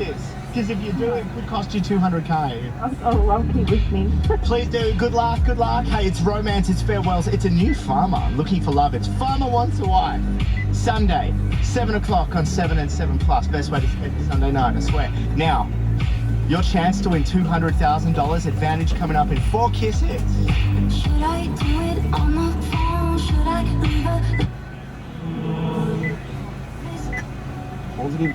this. Because if you do, it could cost you 200k. I'll keep listening. Please do. Good luck, good luck. Hey, it's romance, it's farewells. It's a new farmer looking for love. It's Farmer Wants a Wife. Sunday, 7 o'clock on 7 and 7 Plus. Best way to spend Sunday night, I swear. Now, your chance to win $200,000. Advantage coming up in 4 Kiss Hits. Should I do it on the phone? Should I leave a Positive